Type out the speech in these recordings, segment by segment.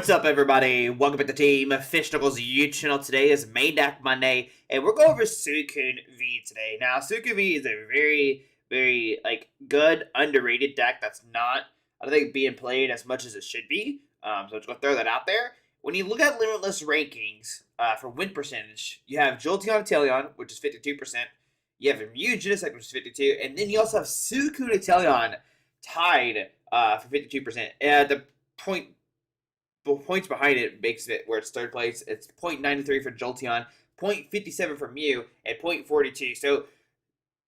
What's up, everybody? Welcome back to Team Fishknuckles YouTube channel. Today is Main Deck Monday, and we're going over Suicune V today. Now, Suicune V is a very good, underrated deck that's not, I don't think, being played as much as it should be. So I'm just going to throw that out there. When you look at Limitless rankings for win percentage, you have Jolteon Inteleon, which is 52%. You have Mew Genesect, which is 52%. And then you also have Suicune Inteleon tied for 52%. The points behind it makes it where it's third place. It's 0.93 for Jolteon, 0.57 for Mew, and 0.42. So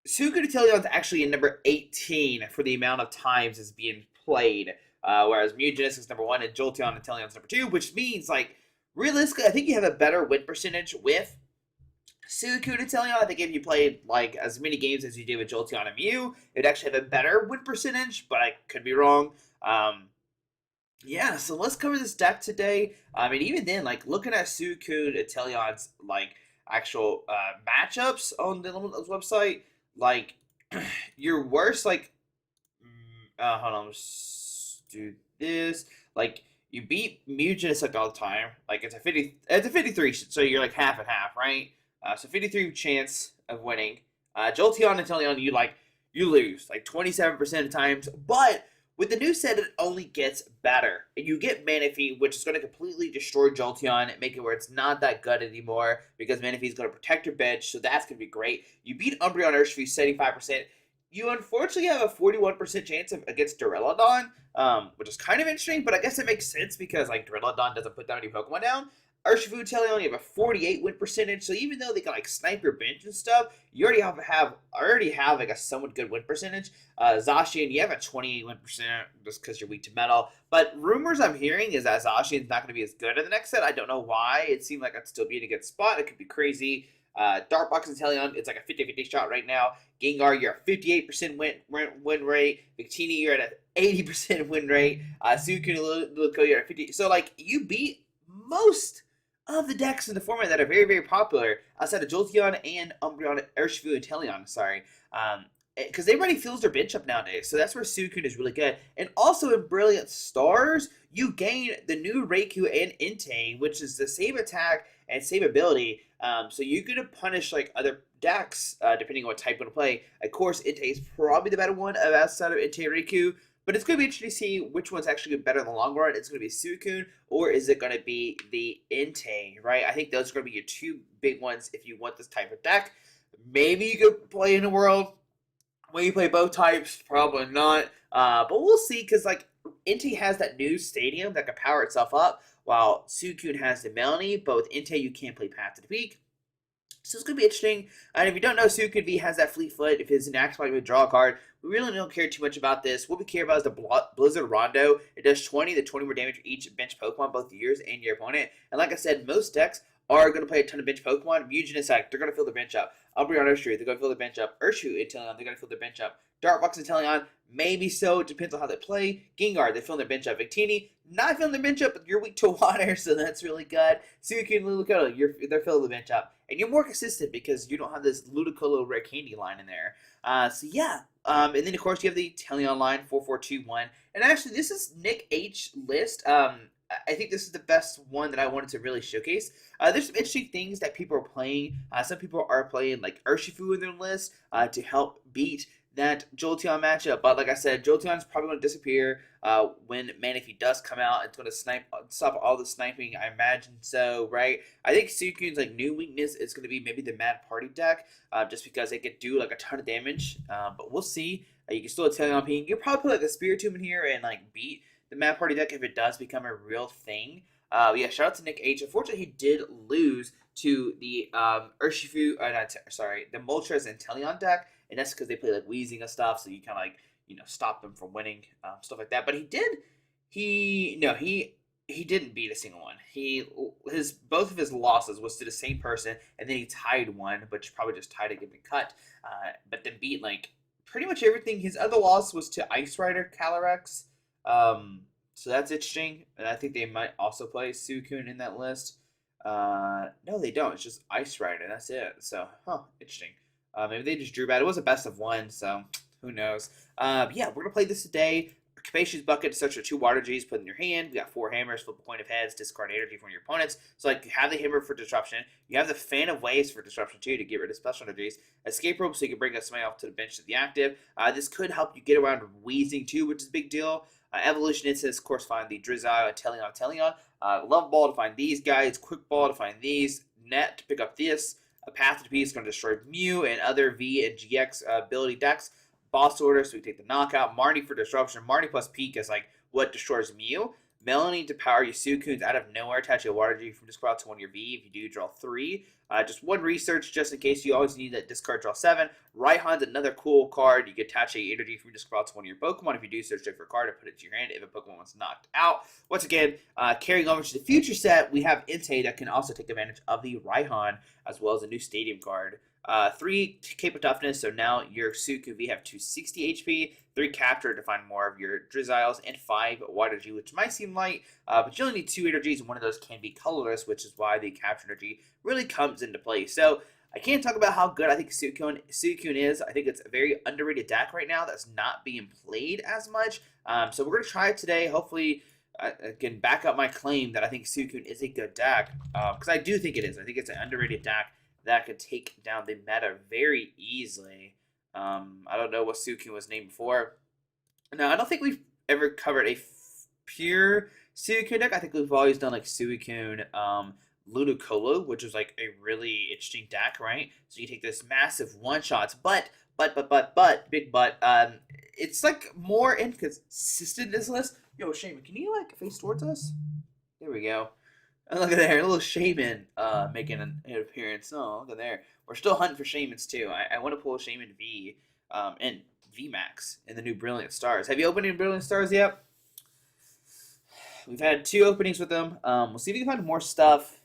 Suicune Inteleon is actually in number 18 for the amount of times it's being played, whereas Mew Genesect is number 1 and Jolteon Inteleon is number 2, which means, like, realistically, I think you have a better win percentage with Suicune Inteleon. I think if you played, like, as many games as you did with Jolteon and Mew, it would actually have a better win percentage, but I could be wrong. Yeah, so let's cover this deck today. And even then, like, looking at Suicune Inteleon's, like, actual matchups on the Limitless website, like, your worst, like, hold on, let's do this. Like, you beat Mew Genesect all the time. Like, it's a 53, so you're, like, half and half, right? So 53 chance of winning. Jolteon and Inteleon, you lose, like, 27% of times, but with the new set, it only gets better. You get Manaphy, which is going to completely destroy Jolteon and make it where it's not that good anymore because Manaphy is going to protect your bench, so that's going to be great. You beat Umbreon Urshifu 75%. You unfortunately have a 41% chance against Duraludon, which is kind of interesting, but I guess it makes sense because, like, Duraludon doesn't put down any Pokemon down. Urshifu and Inteleon, you have a 48 win percentage, so even though they can, like, snipe your bench and stuff, you already have like a somewhat good win percentage. Zacian, you have a 28 win percent just because you're weak to metal. But rumors I'm hearing is that Zacian's not going to be as good in the next set. I don't know why. It seemed like I'd still be in a good spot. It could be crazy. Darkbox and Inteleon, it's like a 50-50 shot right now. Gengar, you're at 58% win rate. Victini, you're at an 80% win rate. Suicune and Liliko, you're at 50. So, like, you beat most of the decks in the format that are very popular outside of Jolteon and Umbreon, Urshifu, and Inteleon, sorry. Because everybody fills their bench up nowadays, so that's where Suicune is really good. And also in Brilliant Stars, you gain the new Raikou and Entei, which is the same attack and same ability. So you're going to punish, like, other decks, depending on what type you want to play. Of course, Entei is probably the better one outside of Entei Raikou. But it's going to be interesting to see which one's actually better in the long run. It's going to be Suicune, or is it going to be the Entei, right? I think those are going to be your two big ones if you want this type of deck. Maybe you could play in a world where you play both types. Probably not. But we'll see, because, like, Entei has that new stadium that can power itself up, while Suicune has the Melony. But with Entei, you can't play Path to the Peak. So it's going to be interesting. And if you don't know, Suicune V has that Fleet Foot. If it's an active, we draw a card. We really don't care too much about this. What we care about is the Blizzard Rondo. It does 20 more damage for each bench Pokemon, both yours and your opponent. And like I said, most decks are going to play a ton of bench Pokemon. Mew Genesect, they're going to fill their bench up. Umbreon Urshifu, they're going to fill their bench up. Urshifu Inteleon, they're going to fill their bench up. Darkbox and Inteleon, maybe so. It depends on how they play. Gengar, they're filling their bench up. Victini, not filling their bench up, but you're weak to water, so that's really good. Suicune and Ludicolo, they're filling the bench up. And you're more consistent because you don't have this Ludicolo Rare Candy line in there. So yeah. And then, of course, you have the Inteleon line, 4421. And actually, this is Nick H. list. I think this is the best one that I wanted to really showcase. There's some interesting things that people are playing. Some people are playing, like, Urshifu in their list to help beat that Jolteon matchup. But like I said, Jolteon's probably going to disappear when Manaphy does come out. It's going to stop all the sniping, I imagine so, right? I think Suicune's, like, new weakness is going to be maybe the Mad Party deck, just because they could do, like, a ton of damage. But we'll see. You can still Inteleon Ping. You can probably put, like, a Spiritomb in here and, like, beat the Mad Party deck if it does become a real thing. Yeah, shout out to Nick H. Unfortunately, he did lose to the Urshifu, the Moltres and Inteleon deck, and that's because they play, like, Weezing and stuff, so you kind of, like, you know, stop them from winning, stuff like that. But he didn't beat a single one. Both of his losses was to the same person, and then he tied one, which probably just tied a given cut, but then beat, like, pretty much everything. His other loss was to Ice Rider Calyrex. So that's interesting, and I think they might also play Suicune in that list. No, they don't. It's just Ice Rider. That's it. So, interesting. Maybe they just drew bad. It was a best of one, so who knows. Yeah, we're gonna play this today. Capacious Bucket SSH with 2 Water Gs put in your hand. We got 4 hammers, flip a coin of heads, discard energy from your opponents. So like you have the hammer for disruption. You have the Fan of Waves for disruption too to get rid of special energies. Escape rope so you can bring somebody off to the bench to the active. This could help you get around wheezing too, which is a big deal. Evolution Incense, of course, find the Drizzile Inteleon. Level Ball to find these guys. Quick Ball to find these. Net to pick up this. A Path to Peace is going to destroy Mew and other V and GX ability decks. Boss Order, so we take the knockout. Marnie for disruption. Marnie plus Peak is like what destroys Mew. Melony to power your Suicunes out of nowhere. Attach a Water G from discard to one of your V. If you do, draw 3. Just 1 research just in case you always need that discard, draw 7. Raihan's another cool card. You can attach a energy from discard to one of your Pokemon. If you do, search it for a card and put it to your hand if a Pokemon was knocked out. Once again, carrying over to the future set, we have Entei that can also take advantage of the Raihan as well as a new Stadium card. 3 Cape of Toughness, so now your Suicune V have 260 HP, 3 Capture to find more of your Drizziles, and 5 Water Energy, which might seem light, but you only need 2 energies, and one of those can be colorless, which is why the Capture Energy really comes into play. So I can't talk about how good I think Suicune is. I think it's a very underrated deck right now that's not being played as much. So we're going to try it today. Hopefully, I can back up my claim that I think Suicune is a good deck, because I do think it is. I think it's an underrated deck that could take down the meta very easily. I don't know what Suicune was named before. No, I don't think we've ever covered a pure Suicune deck. I think we've always done like Suicune Ludicolo, which is like a really interesting deck, right? So you take this massive one-shots, but, big but, it's like more inconsistent in this list. Yo, Shaman, can you like face towards us? There we go. Oh, look at there, a little Shaman making an appearance. Oh, look at there. We're still hunting for Shamans too. I want to pull a Shaman V and VMAX in the new Brilliant Stars. Have you opened any Brilliant Stars yet? We've had 2 openings with them. We'll see if we can find more stuff.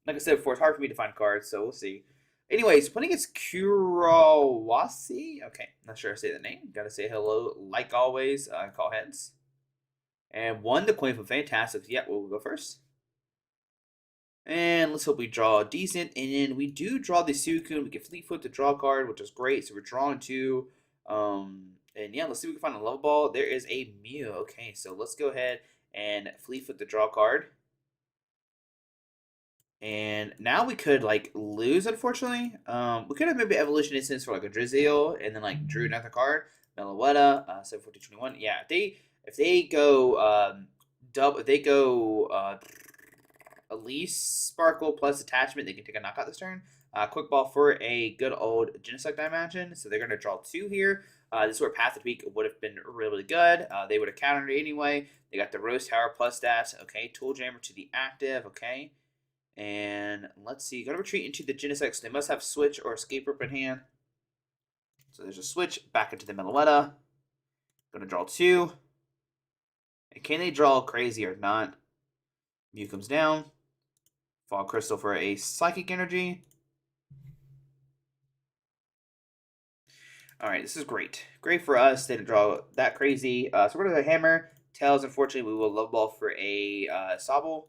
Like I said before, it's hard for me to find cards, so we'll see. Anyways, playing against Kurawasi. Okay, not sure I say the name. Gotta say hello, like always. Call heads. And 1 the coin from Fantastic. Yeah, we'll go first. And let's hope we draw decent. And then we do draw the Suicune. We get Fleetfoot to draw a card, which is great. So we're drawing 2. And yeah, let's see if we can find a Level Ball. There is a Mew. Okay, so let's go ahead and Fleetfoot the draw card. And now we could like lose, unfortunately. We could have maybe Evolution Incense for like a Drizzile and then like drew another card. Melowetta, 74221. Yeah, if they go Elise Sparkle plus attachment, they can take a knockout this turn. Quick Ball for a good old Genesect, I imagine. So they're going to draw 2 here. This is where Path to Peak would have been really good. They would have countered it anyway. They got the Rose Tower plus that. Okay, Tool Jammer to the active. Okay. And let's see. Got to retreat into the Genesect. So they must have Switch or Escape Rope in hand. So there's a Switch back into the Melowetta. Going to draw 2. And can they draw crazy or not? Mew comes down. Fog Crystal for a Psychic Energy. Alright, this is great. Great for us. They didn't draw that crazy. So we're going to Hammer. Tails, unfortunately, we will Level Ball for a Sobble.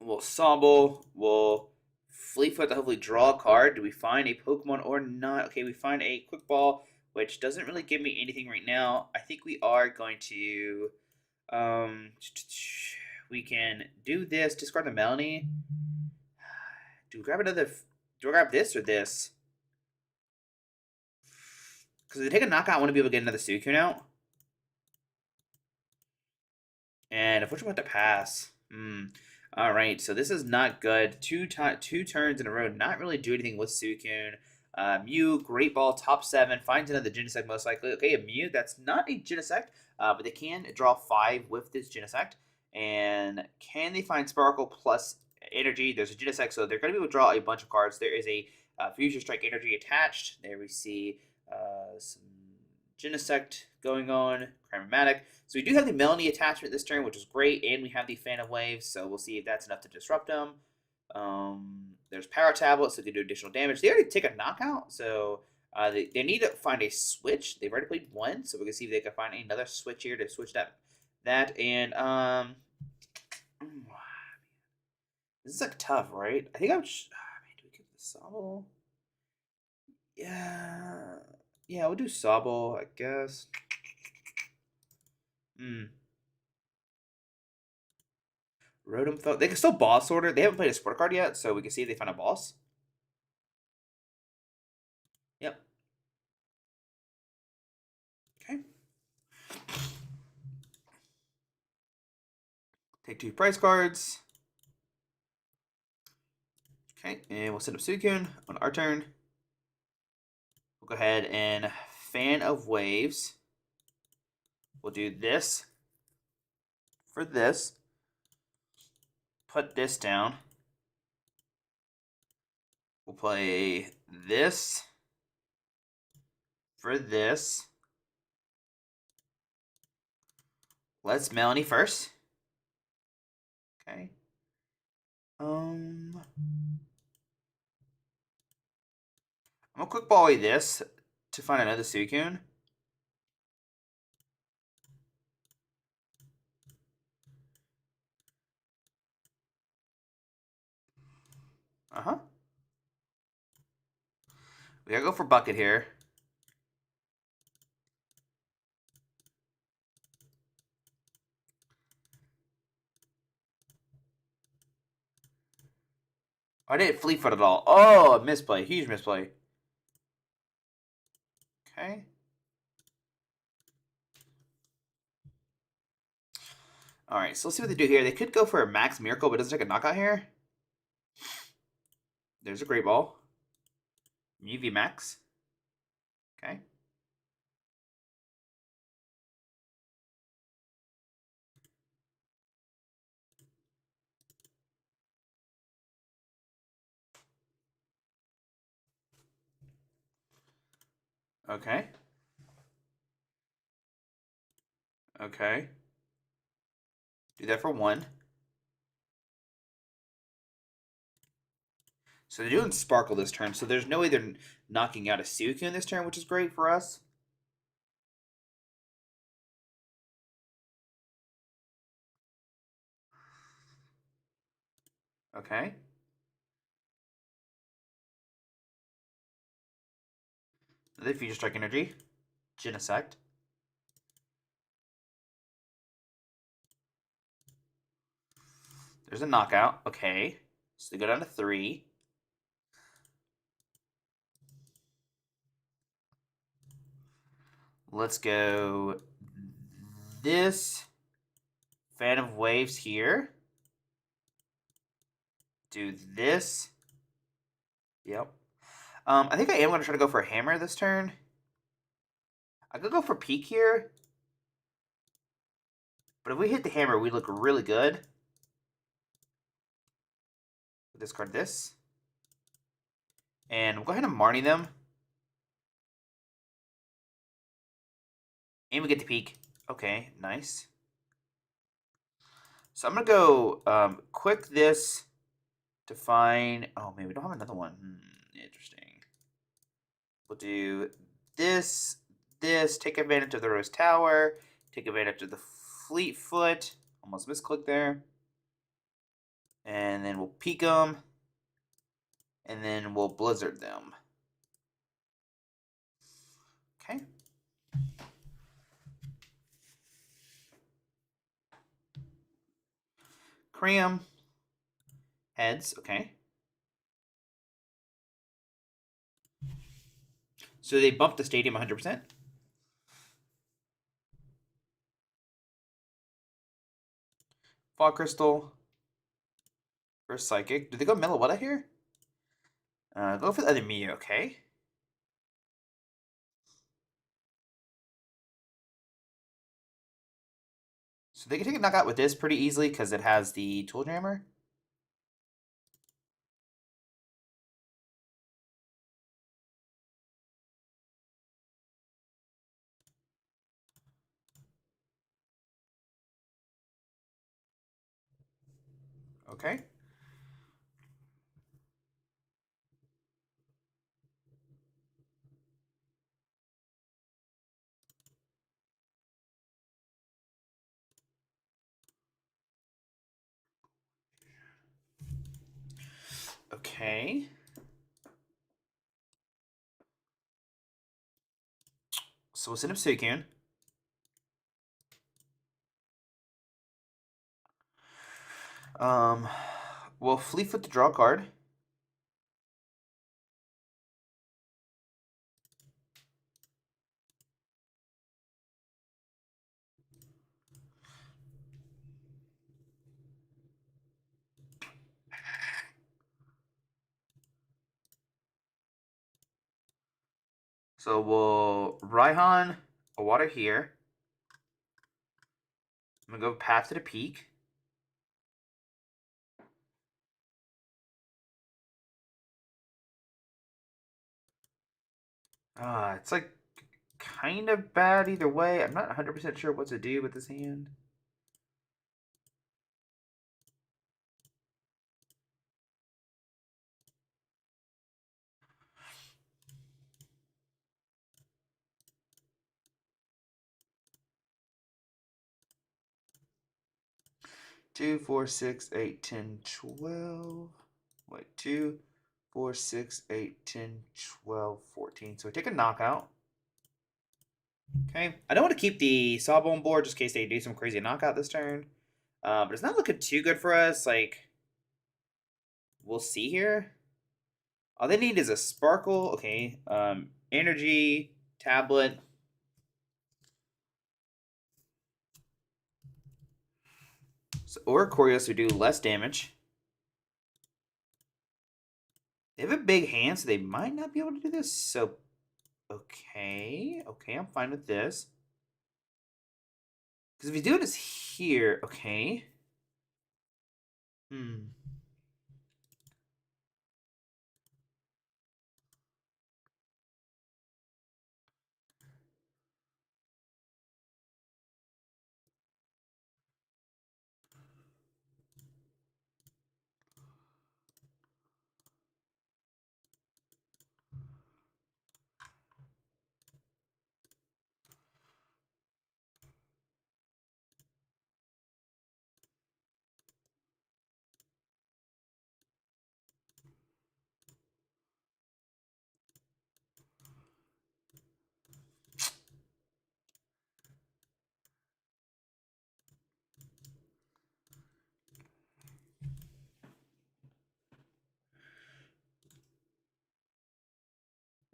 We'll Sobble. We'll Fleetfoot to hopefully draw a card. Do we find a Pokemon or not? Okay, we find a Quick Ball, which doesn't really give me anything right now. I think we are going to... we can do this. Discard the Melony. Do we grab another... Do I grab this or this? Because if they take a knockout, I want to be able to get another Suicune out. And unfortunately, I have to pass. Alright, so this is not good. Two turns in a row, not really do anything with Suicune. Mew, Great Ball, top 7, finds another Genesect most likely. Okay, a Mew, that's not a Genesect, but they can draw 5 with this Genesect. And can they find Sparkle plus Energy? There's a Genesect, so they're going to be able to draw a bunch of cards. There is a Fusion Strike Energy attached. There we see some Genesect going on, Chromatic. So we do have the Melony attachment this turn, which is great, and we have the Fan of Waves, so we'll see if that's enough to disrupt them. There's Power Tablet, so they can do additional damage. They already take a knockout, so they need to find a switch. They've already played 1, so we can see if they can find another switch here to switch that. And this is like tough, right? I think I'm just, do we give the Sobble? Yeah, we'll do Sobble, I guess. Rotom Folk. They can still boss order. They haven't played a sport card yet, so we can see if they find a boss. Yep. Okay. Take 2 prize cards. Okay, and we'll set up Suicune on our turn. We'll go ahead and Fan of Waves. We'll do this for this. Put this down. We'll play this for this. Let's Melony first. Okay. I'm gonna quick ball away this to find another Suicune. We gotta go for Bucket here. I didn't Fleet Foot at all. Oh, a misplay. Huge misplay. Okay. Alright, so let's see what they do here. They could go for a Max Miracle, but it doesn't take a knockout here. There's a Great Ball. UV Max. Okay. Okay. Okay. Do that for 1. So they're doing Sparkle this turn, so there's no way they're knocking out a Suicune this turn, which is great for us. Okay. Another Future Strike Energy. Genesect. There's a knockout. Okay. So they go down to 3. Let's go this Fan of Waves here. Do this. Yep. I think I am going to try to go for a Hammer this turn. I could go for Peak here. But if we hit the Hammer, we look really good. Discard this. And we'll go ahead and Marnie them. And we get the Peak. Okay, nice. So I'm going to go quick this to find... Oh, man, we don't have another one. Interesting. We'll do this, take advantage of the Rose Tower, take advantage of the Fleet Foot. Almost misclick there. And then we'll Peek them. And then we'll Blizzard them. Okay. Cram. Heads, okay. So they bumped the stadium 100%. Fog Crystal. First Psychic. Do they go Meloetta here? Go for the other Mew, okay. So they can take a knockout with this pretty easily because it has the Tool Jammer. Okay. Okay. So we'll send up Suicune. Um, we'll Fleetfoot to draw a card. So we'll Raihan a water here. I'm gonna go path to the peak. It's like kind of bad either way. I'm not 100% sure what to do with this hand. Two, 4, 6, 8, 10, 12. Wait, 2, 4, 6, 8, 10, 12, 14. So we take a knockout. Okay. I don't want to keep the Sobble on board just in case they do some crazy knockout this turn. But it's not looking too good for us. Like, we'll see here. All they need is a Sparkle. Okay. Energy, Tablet. So, or Corios would do less damage. They have a big hand, so they might not be able to do this. So, okay. Okay, I'm fine with this. Because if you do this here, okay.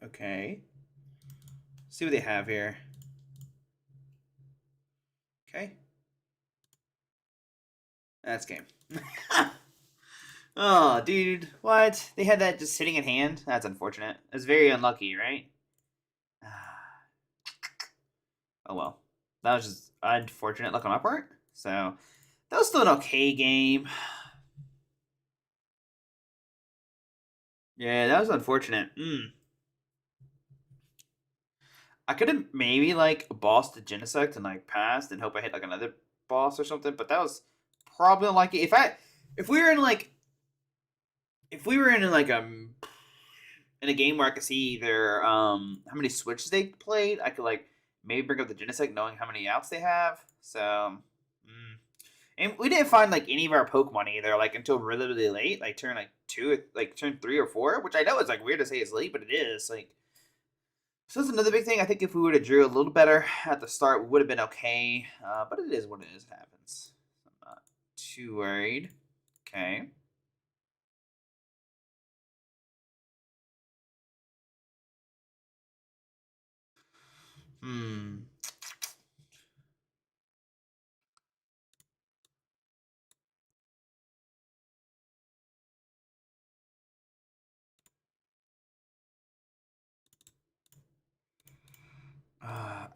Okay. See what they have here. Okay. That's game. Oh, dude. What? They had that just sitting in hand? That's unfortunate. It's very unlucky, right? Oh well. That was just unfortunate luck on my part. So, that was still an okay game. Yeah, that was unfortunate. I could have maybe like bossed the Genesect and like passed and hope I hit like another boss or something, but that was probably unlikely. If we were in like in a game where I could see either how many switches they played, I could like maybe bring up the Genesect knowing how many outs they have. So and we didn't find like any of our Pokemon either, like until really, really late, like turn like 2, like turn 3 or 4, which I know is like weird to say it's late, but it is. Like so that's another big thing. I think if we would have drew a little better at the start, we would have been okay. But it is what it is. It happens. I'm not too worried. Okay. Hmm.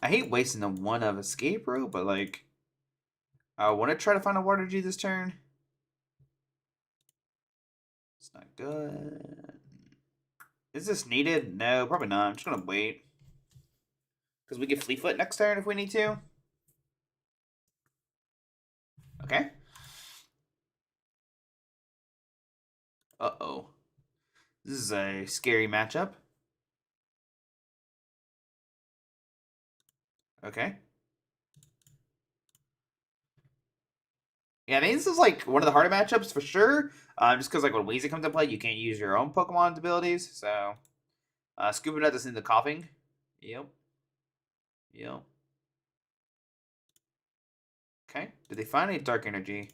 I hate wasting the one of escape route, but like, I want to try to find a water G this turn. It's not good. Is this needed? No, probably not. I'm just gonna wait because we get Fleetfoot next turn if we need to. Okay. Uh-oh. This is a scary matchup. Okay. Yeah, I mean, this is like one of the harder matchups for sure. Just because like when Weezy comes to play, you can't use your own Pokemon's abilities. So, Scoop Up Net is in the coughing. Yep. Yep. Okay. Did they find any Dark Energy?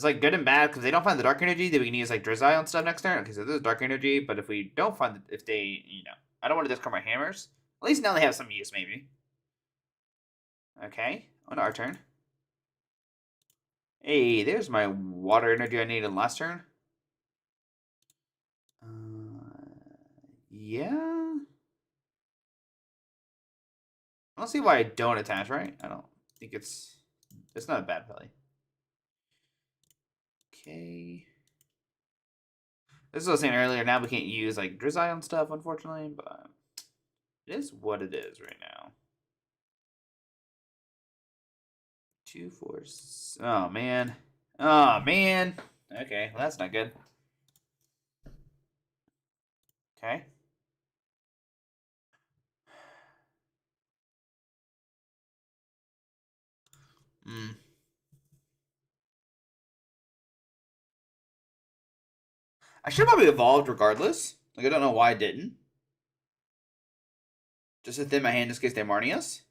It's like good and bad because they don't find the dark energy, then we can use like Drizzile and stuff next turn. Okay, so this is dark energy, but if we don't find if they, I don't want to discard my hammers. At least now they have some use, maybe. Okay, on our turn. Hey, there's my water energy I needed last turn. Yeah. I don't see why I don't attach, right? I don't think it's not a bad play. Okay. This is what I was saying earlier. Now we can't use like Drizzile and stuff, unfortunately, but it is what it is right now. 2, 4. Oh man. Oh man. Okay, well that's not good. Okay. I should probably evolved regardless. Like I don't know why I didn't. Just to thin my hand just in case they Marnie us.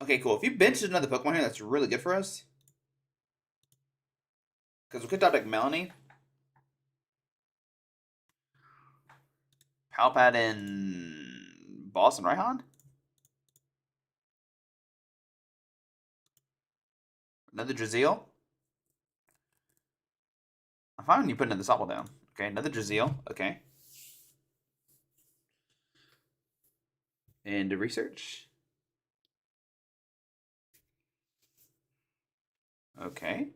Okay, cool. If you bench another Pokemon here, that's really good for us. Because we could top like Melony. Palpad and Boss and Raihan. Another Drizzile. I'm fine when you put another Sobble down. Okay, another Drizzile. Okay. And to research. Okay.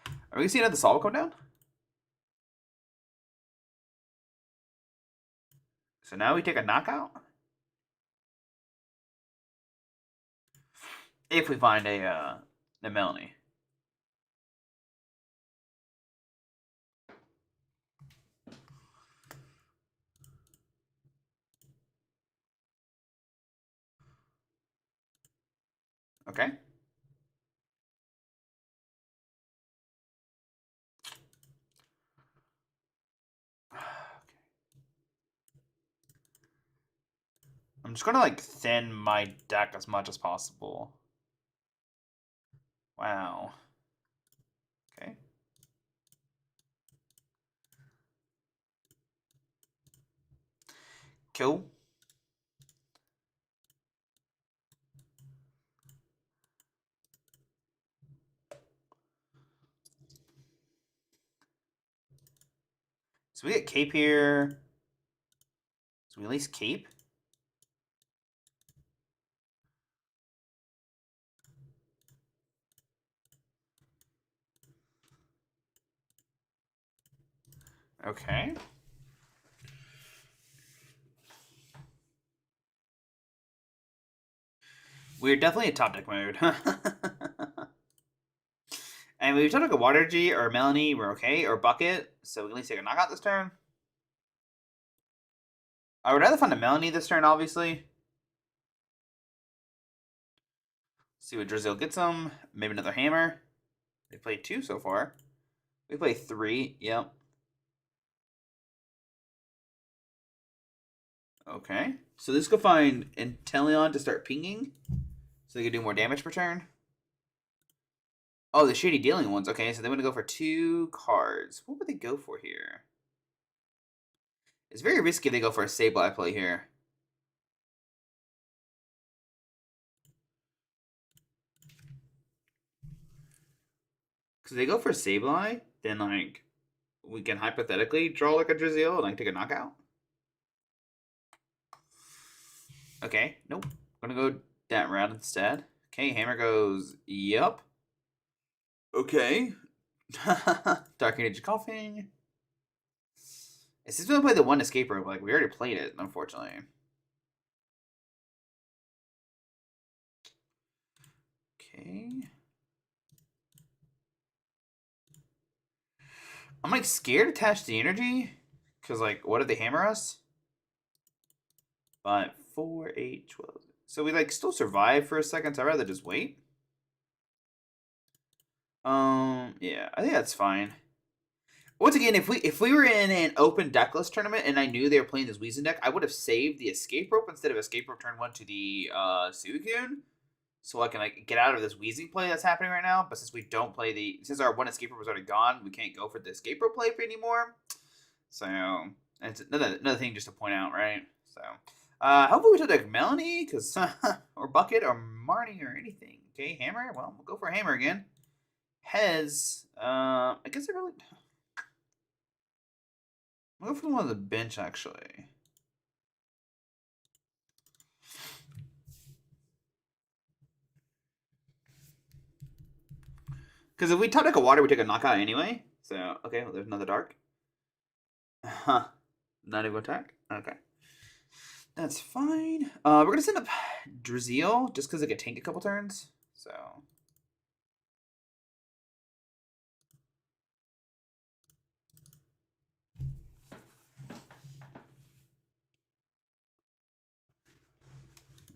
Are we gonna see another Sobble come down? So now we take a knockout? If we find a Melony. Okay. I'm just gonna like thin my deck as much as possible. Wow. Okay. Cool. So we get Cape here. So we at least Cape. Okay. We're definitely in top deck mode. And we've done like a Water Energy or Melony, we're okay, or Bucket, so we can at least take a knockout this turn. I would rather find a Melony this turn, obviously. See what Drizzile gets them. Maybe another Hammer. They played 2 so far. We play 3, yep. Okay. So this go find Inteleon to start pinging. So they can do more damage per turn. Oh, the shady dealing ones. Okay, so they want to go for 2 cards. What would they go for here? It's very risky if they go for a Sableye play here. Because if they go for Sableye, then like we can hypothetically draw like a Drizzile and like take a knockout. Okay, nope. I'm gonna go that route instead. Okay, Hammer goes, yup. Okay. Dark Energy Coughing. It seems we play the one escape rope. Like, we already played it, unfortunately. Okay. I'm, like, scared to attach the energy. Because, like, what if they hammer us? 5, 4, 8, 12. So we, like, still survive for a second. So I'd rather just wait. Yeah, I think that's fine. Once again, if we were in an open decklist tournament and I knew they were playing this Weezing deck, I would have saved the escape rope instead of escape rope turn 1 to the Suicune. so I can like get out of this wheezing play that's happening right now. But since we don't play since our one escape rope was already gone, we can't go for the escape rope play anymore. So it's another thing just to point out, right? So hopefully we took like Melony, because or Bucket or Marnie or anything. Okay, Hammer. Well, we'll go for Hammer again. Hez. I guess I really. I'll go for one of the bench actually. Because if we top deck a water, we take a knockout anyway. So, okay, well, there's another dark. Huh. Not even attack? Okay. That's fine. We're going to send up Drizzile, just because it could tank a couple turns. So.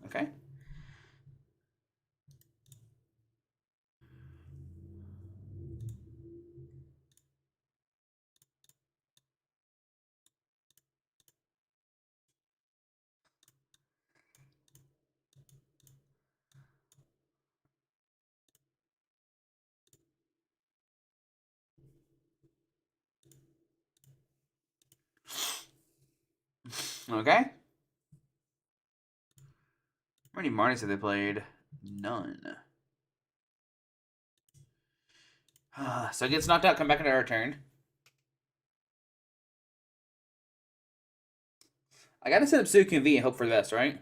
Okay. Okay. How many Marnies have they played? None. So it gets knocked out, come back into our turn. I gotta set up Suicune V and hope for the best, right?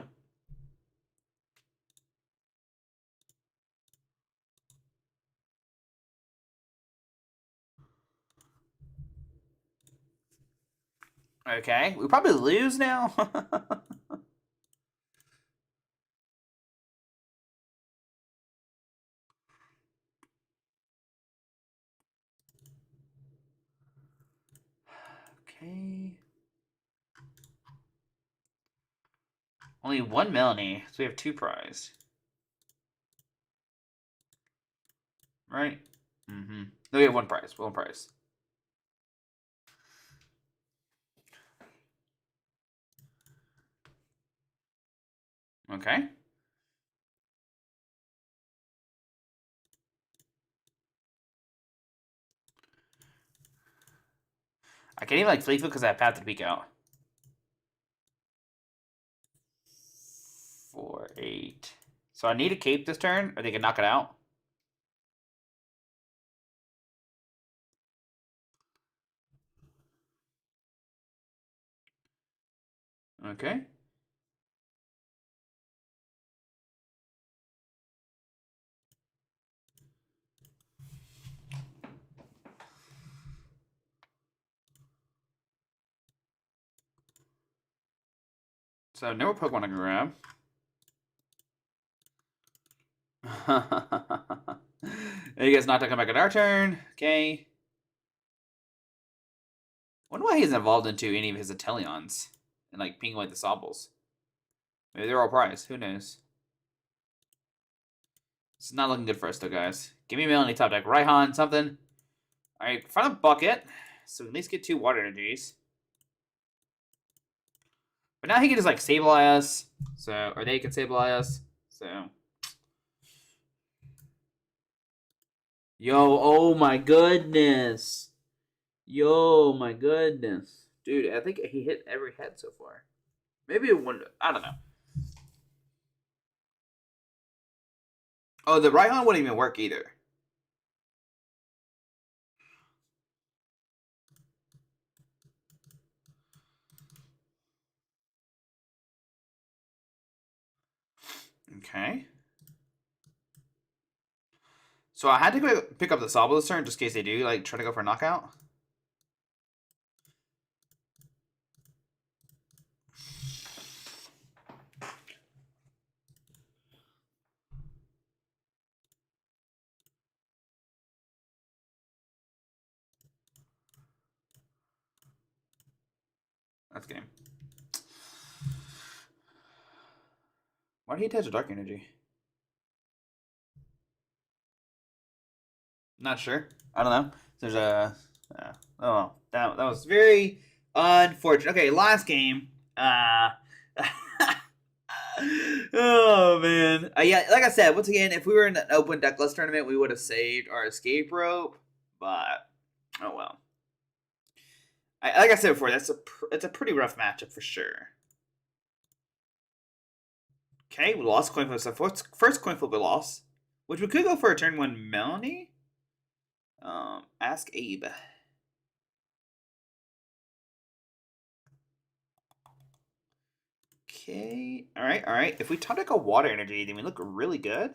Okay, we probably lose now. Okay. Only one Melony, so we have 2 prize. Right? Mm-hmm. No, we have 1 prize. 1 prize. Okay. I can't even like Fleetfoot because I have Path to Peek out. 4, 8. So I need a cape this turn, or they can knock it out. Okay. So no more Pokemon I can grab. You guys not to come back at our turn. Okay. Wonder why he's involved into any of his Inteleons and like ping away the Sobbles. Maybe they're all prize. Who knows? It's not looking good for us though, guys. Give me Melony top deck. Raihan, something. Alright, find a bucket. So at least get 2 water energies. But now he can just like Sableye us. So, or they can Sableye us. So. Yo, oh my goodness. Yo, my goodness. Dude, I think he hit every head so far. Maybe it wouldn't. I don't know. Oh, the Raihan wouldn't even work either. Okay. So I had to go pick up the Sobble this turn just in case they do, like, try to go for a knockout. That's game. Why did he attach a Dark Energy? Not sure. I don't know. There's a... oh, that was very unfortunate. Okay, last game. Oh, man. Yeah, like I said, once again, if we were in an open deckless tournament, we would have saved our escape rope. But oh well. Like I said before, it's a pretty rough matchup for sure. Okay, we lost coin flip. So first coin flip we lost, which we could go for a turn one Melony. Ask Abe. Okay, all right. If we top deck a Water Energy, then we look really good.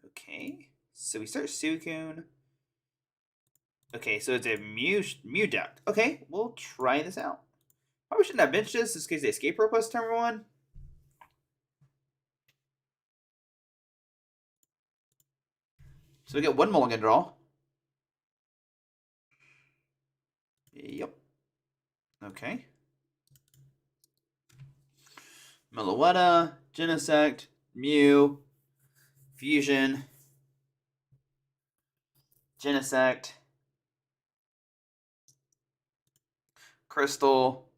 Okay, so we start Suicune. Okay, so it's a Mew deck. Okay, we'll try this out. Probably shouldn't have benched this in case they escape rope us turn one. So we get one mulligan draw. Yep. Okay. Meloetta, Genesect, Mew, Fusion, Genesect, Crystal,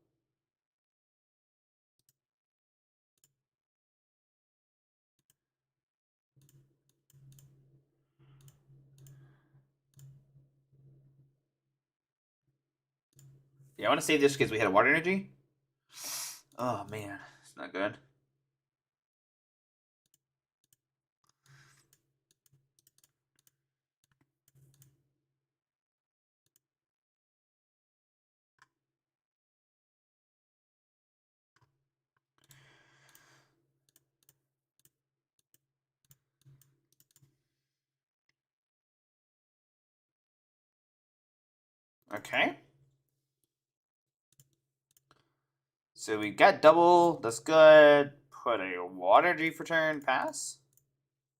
yeah, I want to save this because we had a Water Energy. Oh man, it's not good. Okay. So we got double. That's good. Put a Water Energy for turn. Pass.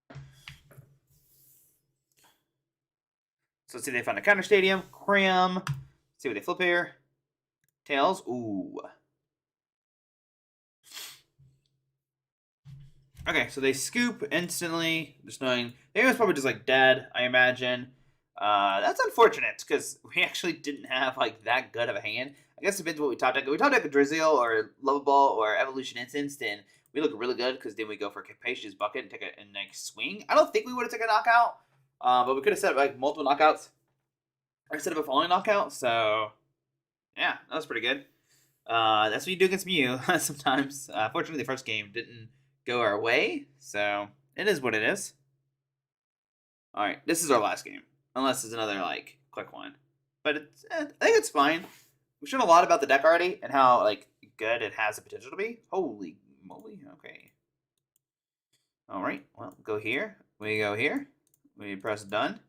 So let's see if they find a counter stadium. Cram. See what they flip here. Tails. Ooh. Okay, so they scoop instantly, just knowing they was probably just like dead, I imagine. That's unfortunate because we actually didn't have like that good of a hand. I guess it depends what we top deck. We top deck a Drizzile or Level Ball or Evolution Incense, then we look really good because then we go for Capacious Bucket and take a nice swing. I don't think we would have taken a knockout, but we could have set up like multiple knockouts or set up a falling knockout. So yeah, that was pretty good. That's what you do against Mew sometimes. Fortunately, the first game didn't go our way, so it is what it is. All right, this is our last game, unless there's another like quick one. But it's, I think it's fine. We've shown a lot about the deck already and how like good it has the potential to be. Holy moly! Okay. All right. Well, go here. We go here. We press done.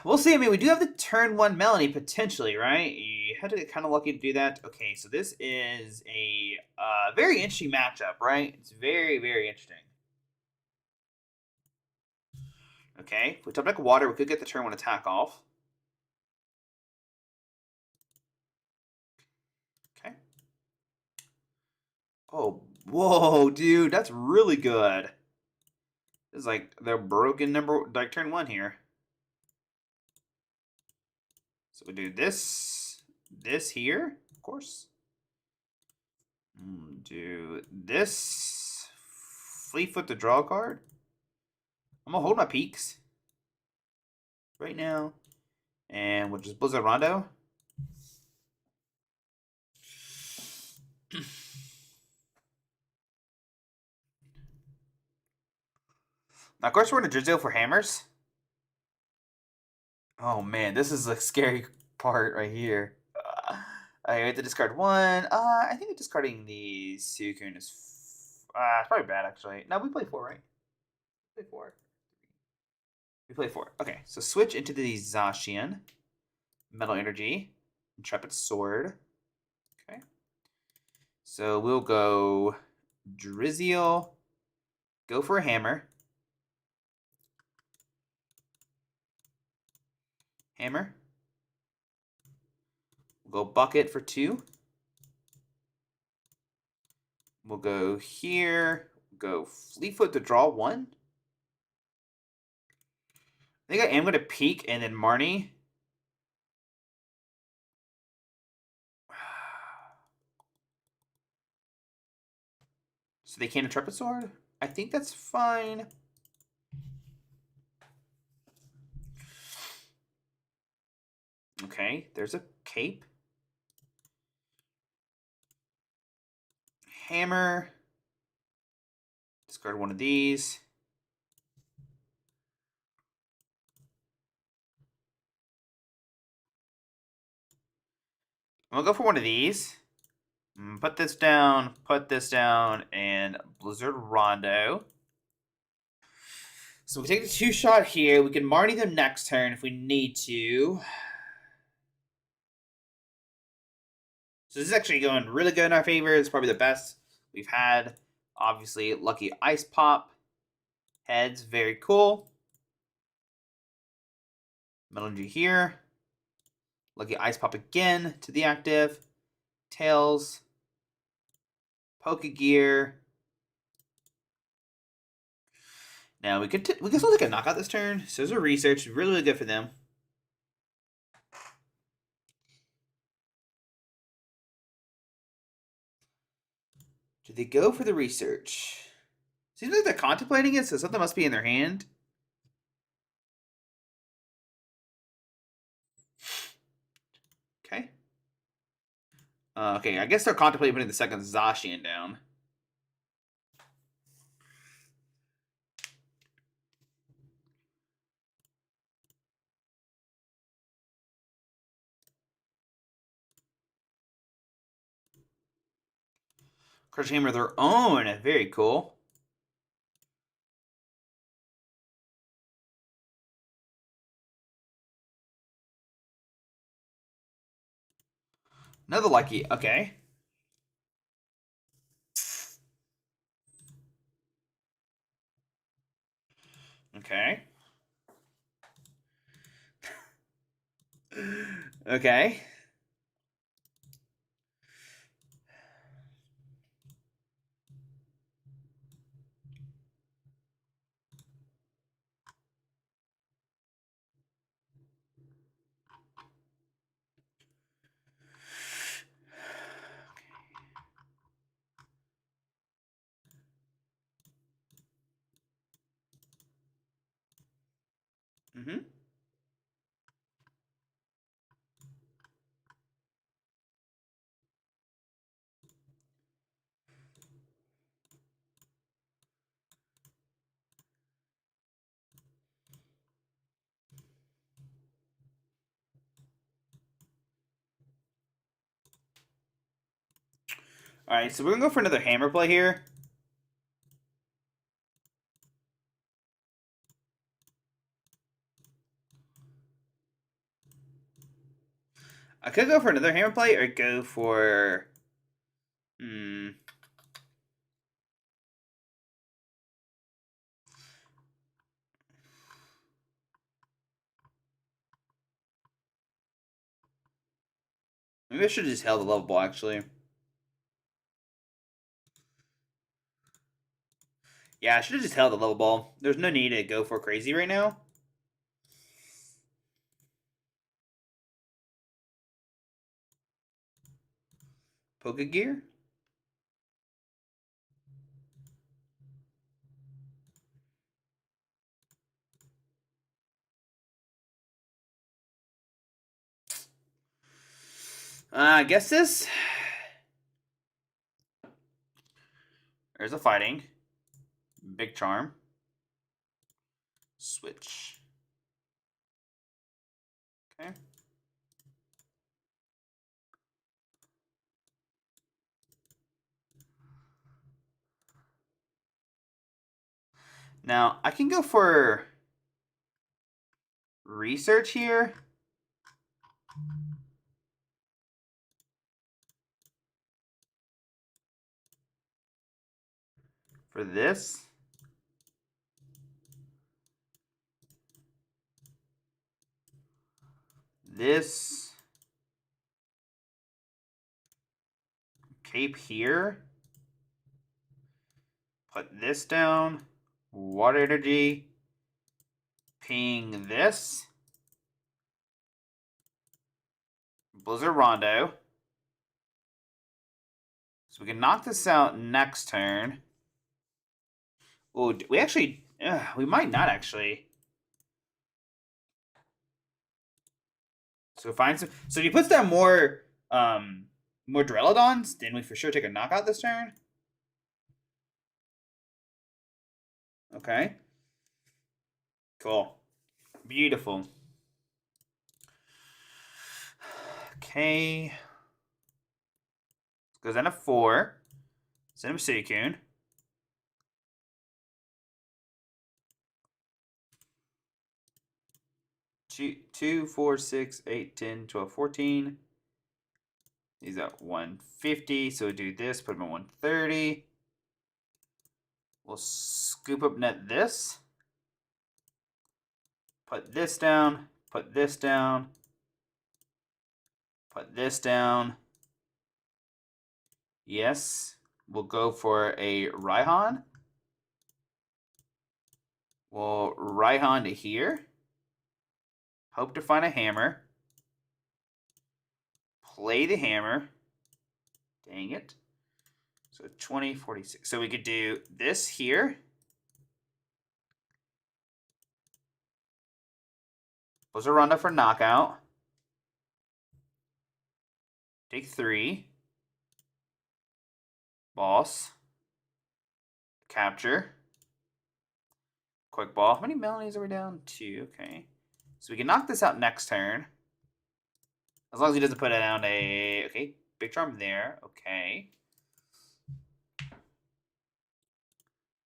We'll see. I mean, we do have the turn one Melony potentially, right? You had to get kind of lucky to do that. Okay, so this is a very interesting matchup, right? It's very, very interesting. Okay, if we top deck Water, we could get the turn one attack off. Okay. Oh, whoa, dude, that's really good. This is like their broken number, like turn one here. So we do this here, of course. Do this, Fleetfoot to draw a card. I'm gonna hold my peaks right now, and we'll just Blizzard Rondo. Now, of course, we're in a Drizzile for hammers. Oh man, this is a scary part right here. I have to discard one. I think discarding the Suicune is it's probably bad actually. No, we play four, right? We play four. We play four. Okay, so switch into the Zacian, Metal Energy, Intrepid Sword. Okay. So we'll go Drizzile, go for a hammer. Hammer. We'll go Bucket for 2. We'll go here. Go Fleetfoot to draw 1. I think I am going to Peak and then Marnie. So they can't Intrepid Sword? I think that's fine. Okay, there's a Cape. Hammer. Discard one of these. I'm gonna go for one of these. Put this down, and Blizzard Rondo. So we take the 2-shot here. We can Marnie them next turn if we need to. So this is actually going really good in our favor. It's probably the best we've had. Obviously, Lucky Ice Pop. Heads, very cool. Melony here. Lucky Ice Pop again to the active. Tails. Pokegear. Now we can still take a knockout this turn. So there's a research, really, really good for them. Do they go for the research? Seems like they're contemplating it, so something must be in their hand. Okay. Okay, I guess they're contemplating putting the second Zacian down. Crushing Hammer their own. Very cool. Another Lucky. Okay. Okay. Okay. Mm-hmm. Alright, so we're going to go for another hammer play here. I could go for another hammer play or go for... Maybe I should have just held the level ball, actually. Yeah, I should have just held the level ball. There's no need to go for crazy right now. Pokegear? I guess this... There's a fighting. Big Charm. Switch. Okay. Now, I can go for research here. For this. This. Cape here. Put this down. Water Energy. Ping this. Blizzard Rondo. So we can knock this out next turn. Oh, we actually... we might not actually. So find some... So if he puts down more Duraludons, then we for sure take a knockout this turn. Okay. Cool. Beautiful. Okay. Goes down to 4. Send him Suicune. 2, 4, 6, 8, 10, 12, 14. He's at 150, so we do this, put him at 130. We'll scoop up net this. Put this down, put this down, put this down. Yes, we'll go for a Raihan. We'll Raihan to here. Hope to find a hammer. Play the hammer. Dang it. So 20, 46. So we could do this here. Close a Ronda for knockout. Take 3. Boss. Capture. Quick ball. How many Melonies are we down? 2. Okay. So we can knock this out next turn. As long as he doesn't put down a... Okay. Big Charm there. Okay.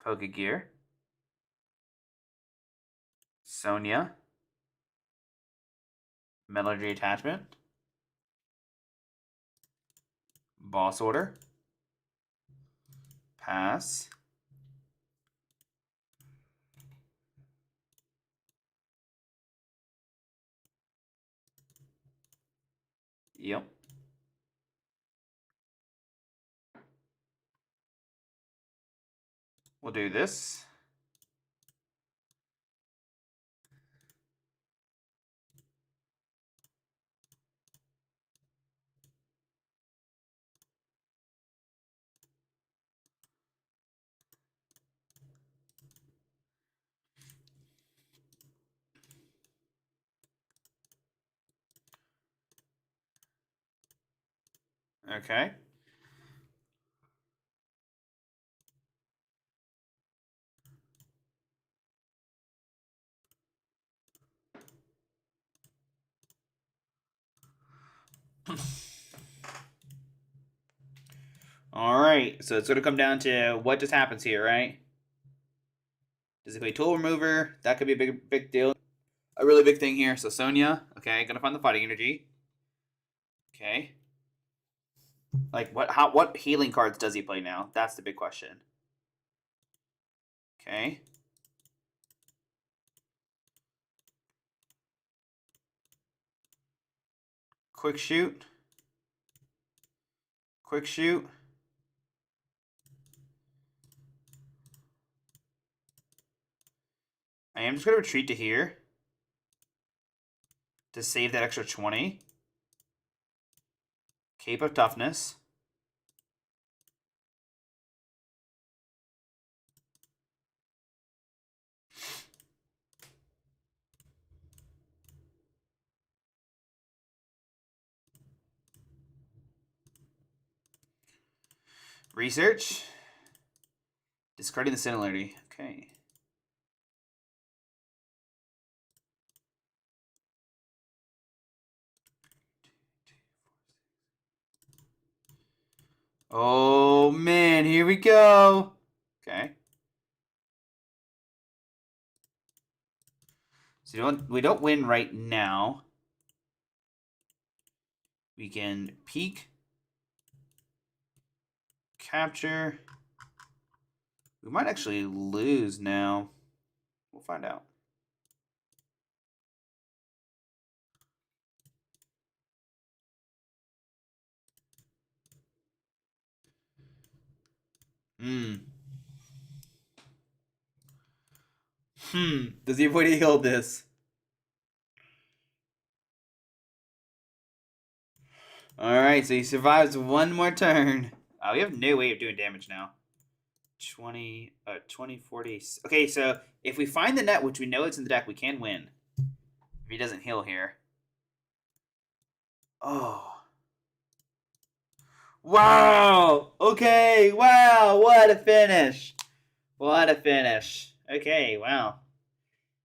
Pokegear. Sonia. Melody attachment. Boss order. Pass. Yep. We'll do this. Okay. All right, so it's going to come down to what just happens here, right? Does it play Tool Remover? That could be a big deal. A really big thing here. So Sonia, okay, gonna find the Fighting Energy. Okay. Like what healing cards does he play now? That's the big question. Okay. Quick Shoot. Quick Shoot. I am just going to retreat to here to save that extra 20. Cape of Toughness. Research. Discarding the similarity. Okay. Oh man, here we go. Okay. So we don't win right now. We can peek. Capture. We might actually lose now. We'll find out. Does he avoid heal this? Alright, so he survives one more turn. We have no way of doing damage now. 40. Okay, so if we find the net, which we know it's in the deck, we can win. If he doesn't heal here. Oh. Wow! Okay, wow, what a finish! What a finish. Okay, wow.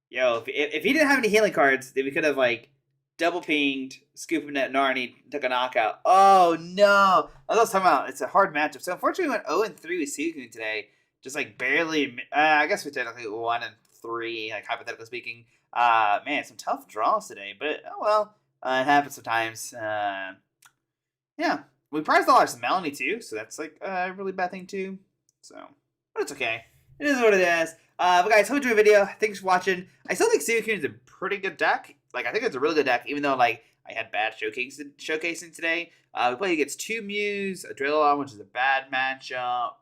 Yo, if he didn't have any healing cards, then we could have, like, double pinged, Scoop Up Net Narnie, took a knockout. Oh, no! I was talking about, it's a hard matchup. So, unfortunately, we went 0-3 with Suicune today. Just, like, barely, I guess we technically 1-3, like, hypothetically speaking. Man, some tough draws today, but, oh well. It happens sometimes. Yeah. We prized all our Melony too, so that's like a really bad thing too. So, but it's okay. It is what it is. But guys, hope you enjoyed the video. Thanks for watching. I still think Suicune is a pretty good deck. Like, I think it's a really good deck, even though, like, I had bad showcasing today. We play against 2 Mews, a Drizzile, which is a bad matchup,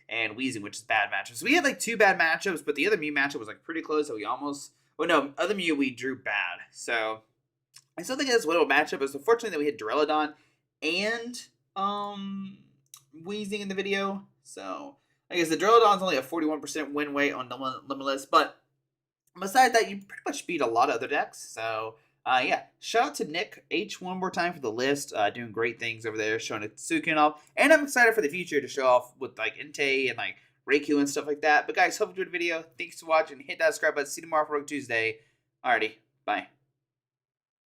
and Weezing, which is a bad matchup. So we had, like, 2 bad matchups, but the other Mew matchup was, like, pretty close, so we almost... Well, no, other Mew we drew bad. So, I still think it's a winnable matchup. It's unfortunate that we had Duraludon and Weezing in the video. So I guess the Duraludon's only a 41% win rate on Limitless, but besides that, you pretty much beat a lot of other decks. So yeah, shout out to Nick H one more time for the list, doing great things over there, showing it Suicune off, and I'm excited for the future to show off with like Entei and like Raikou and stuff like that. But guys, hope you enjoyed the video. Thanks for watching. Hit that subscribe button. See you tomorrow for Rogue Tuesday. Alrighty, bye.